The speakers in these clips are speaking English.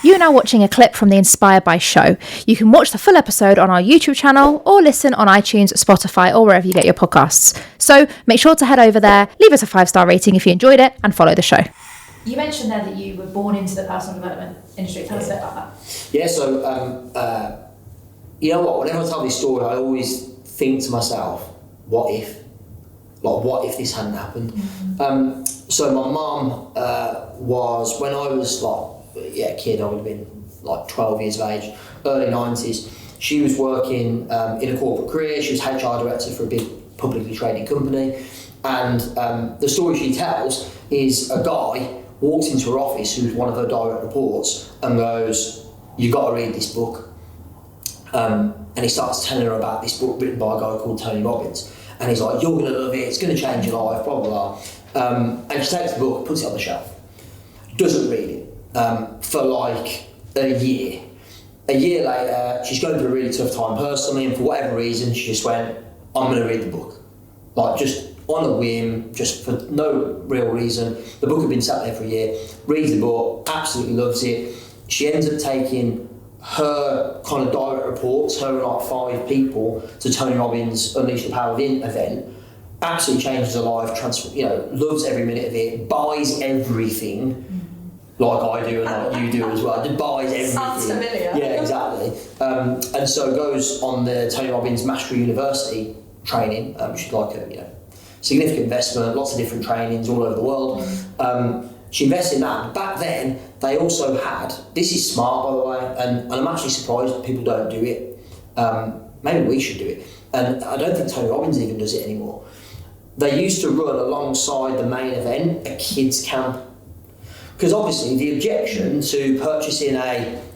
You are now watching a clip from the Inspired by show. You can watch the full episode on our YouTube channel or listen on iTunes, Spotify, or wherever you get your podcasts. So make sure to head over there, leave us a 5-star rating if you enjoyed it, and follow the show. You mentioned there that you were born into the personal development industry. Tell us a bit about that. Yeah, so, you know what, whenever I tell this story, I always think to myself, what if? Like, what if this hadn't happened? Mm-hmm. So my mum was, when I was a kid, I would have been like 12 years of age, early 90s. She was working in a corporate career. She was HR director for a big publicly traded company. And the story she tells is a guy walks into her office who's one of her direct reports and goes, "You've got to read this book." And he starts telling her about this book written by a guy called Tony Robbins. And he's like, "You're going to love it, it's going to change your life, blah, blah, blah." And she takes the book, puts it on the shelf, doesn't read it for like a year. A year later, she's going through a really tough time personally, and for whatever reason, she just went, "I'm going to read the book." Like, just on a whim, just for no real reason. The book had been sat there for a year, reads the book, absolutely loves it. She ends up taking her kind of direct reports, her and like 5 people, to Tony Robbins' Unleash the Power Within event. Absolutely changes her life, loves every minute of it, buys everything, like I do and like you do as well. Just buys everything. Sounds familiar. Yeah, exactly. And so goes on the Tony Robbins Mastery University training, which is like a significant investment, lots of different trainings all over the world. She invested in that. Back then, they also had, this is smart by the way, and I'm actually surprised people don't do it. Maybe we should do it. And I don't think Tony Robbins even does it anymore. They used to run alongside the main event a kids camp. Because obviously the objection to purchasing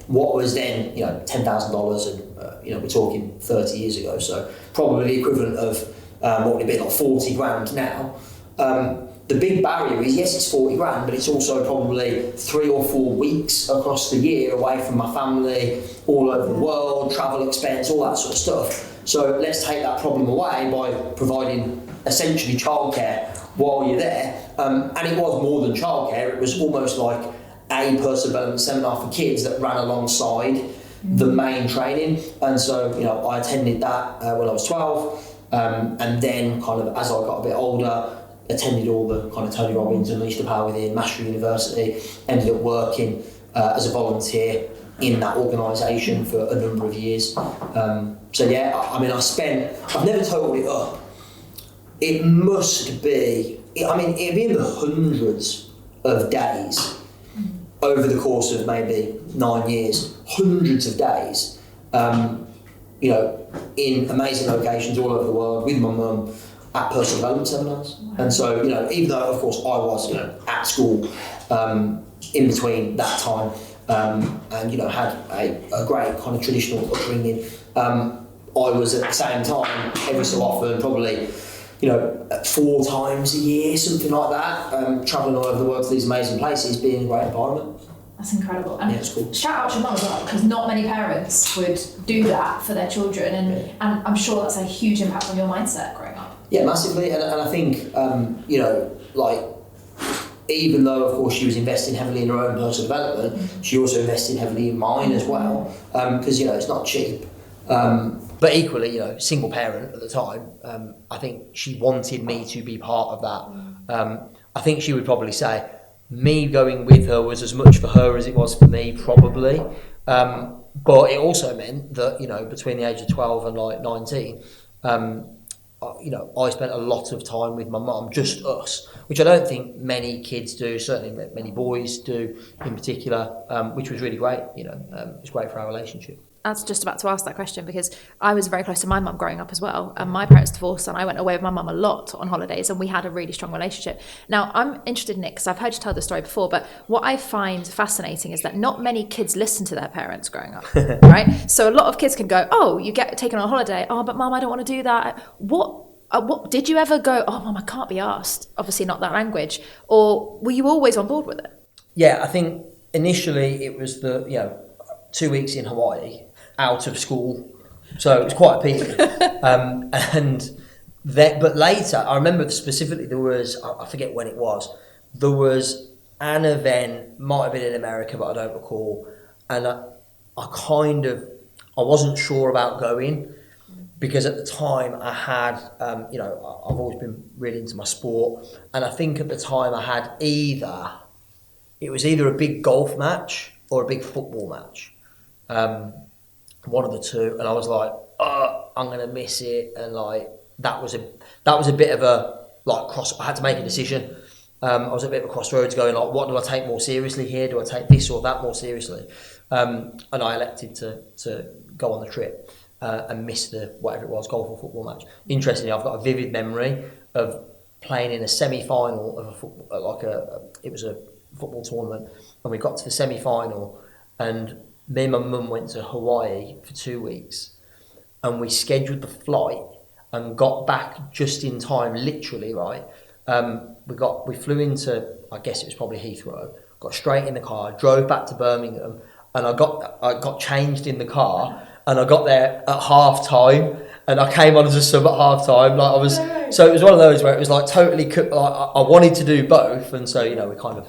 what was then $10,000, and we're talking 30 years ago, so probably the equivalent of what would it be, like 40 grand now. The big barrier is, yes, it's 40 grand, but it's also probably 3 or 4 weeks across the year away from my family, all over the world, travel expense, all that sort of stuff. So let's take that problem away by providing essentially childcare while you're there. And it was more than childcare, it was almost like a personal development seminar for kids that ran alongside the main training. And so, I attended that when I was 12, and then kind of as I got a bit older, attended all the kind of Tony Robbins, Unleash the Power Within, Mastery University, ended up working as a volunteer in that organisation for a number of years. So yeah, I've never totaled it up. It must be, it'd be in the hundreds of days over the course of maybe 9 years, hundreds of days, in amazing locations all over the world with my mum, at personal development seminars. Wow. And so, even though of course I was, at school in between that time, and had a great kind of traditional upbringing, I was at the same time every so often, probably 4 times a year, something like that, travelling all over the world to these amazing places, being in a great environment. That's incredible. And it's cool. Shout out to your mum as well, because not many parents would do that for their children, and I'm sure that's a huge impact on your mindset growing up. Yeah, massively, and I think, even though of course she was investing heavily in her own personal development, she also invested heavily in mine as well, because it's not cheap. But equally, single parent at the time, I think she wanted me to be part of that. I think she would probably say me going with her was as much for her as it was for me, probably. But it also meant that, between the age of 12 and like 19, I spent a lot of time with my mum, just us, which I don't think many kids do, certainly many boys do in particular, which was really great. It was great for our relationship. I was just about to ask that question because I was very close to my mum growing up as well, and my parents divorced and I went away with my mum a lot on holidays and we had a really strong relationship. Now I'm interested in it because I've heard you tell the story before, but what I find fascinating is that not many kids listen to their parents growing up, right? So a lot of kids can go, "Oh, you get taken on a holiday, oh but mum I don't want to do that." What did you ever go, "Oh mum I can't be asked," obviously not that language, or were you always on board with it? Yeah, I think initially it was the 2 weeks in Hawaii out of school, so it was quite appealing. But later, I remember specifically there was, I forget when it was, there was an event, might have been in America, but I don't recall, and I wasn't sure about going, because at the time I had, I've always been really into my sport, and I think at the time I had either a big golf match or a big football match, one of the two, and I was like, I'm gonna miss it, and like that was a bit of a cross. I had to make a decision. I was at a bit of a crossroads, going like, what do I take more seriously here? Do I take this or that more seriously? And I elected to go on the trip and miss the whatever it was, golf or football match. Interestingly, I've got a vivid memory of playing in a semi-final of a football, it was a football tournament, and we got to the semi-final, and me and my mum went to Hawaii for 2 weeks, and we scheduled the flight and got back just in time, literally, right? We flew into, I guess it was probably Heathrow, got straight in the car, drove back to Birmingham, and I got changed in the car, and I got there at half time, and I came on as a sub at half time. So it was one of those where it was like totally, I wanted to do both, and so, we kind of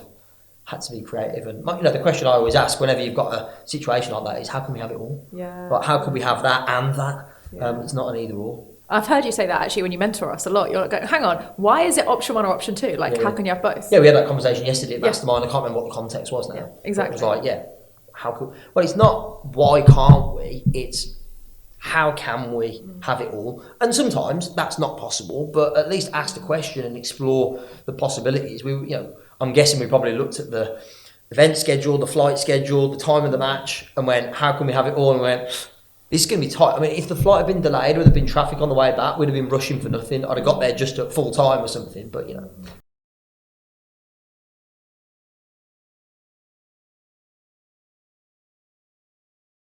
had to be creative. And the question I always ask whenever you've got a situation like that is, how can we have it all? Yeah. Like, how can we have that and that? Yeah. It's not an either or. I've heard you say that actually when you mentor us a lot. You're like, hang on, why is it option one or option two? How can you have both? Yeah, we had that conversation yesterday at Mastermind. I can't remember what the context was now. Yeah, exactly. It was like, how could... Well, it's not why can't we, it's how can we have it all? And sometimes that's not possible, but at least ask the question and explore the possibilities. I'm guessing we probably looked at the event schedule, the flight schedule, the time of the match, and went, how can we have it all? And went, this is going to be tight. I mean, if the flight had been delayed, would have been traffic on the way back, we'd have been rushing for nothing. I'd have got there just at full time or something, but